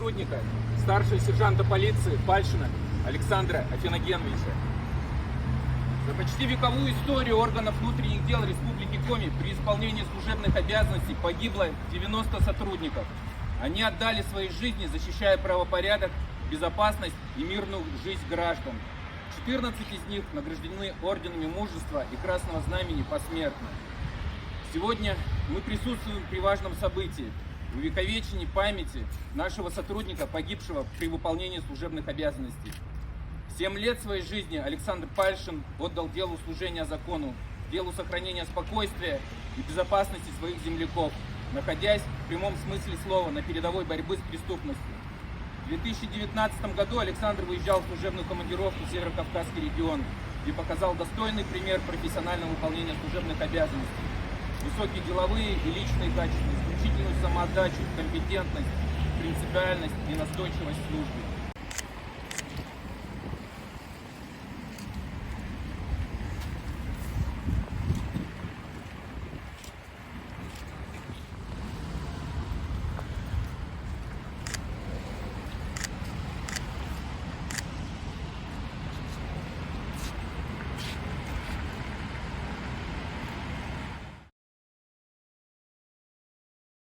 сотрудника, старшего сержанта полиции Пальшина Александра Афиногеновича. За почти вековую историю органов внутренних дел Республики Коми при исполнении служебных обязанностей погибло 90 сотрудников. Они отдали свои жизни, защищая правопорядок, безопасность и мирную жизнь граждан. 14 из них награждены орденами Мужества и Красного Знамени посмертно. Сегодня мы присутствуем при важном событии – увековечении памяти нашего сотрудника, погибшего при выполнении служебных обязанностей. 7 лет своей жизни Александр Пальшин отдал делу служения закону, делу сохранения спокойствия и безопасности своих земляков, находясь в прямом смысле слова на передовой борьбы с преступностью. В 2019 году Александр выезжал в служебную командировку в Северо-Кавказский регион, где показал достойный пример профессионального выполнения служебных обязанностей. Высокие деловые и личные качества, исключительную самоотдачу, компетентность, принципиальность и настойчивость в службе.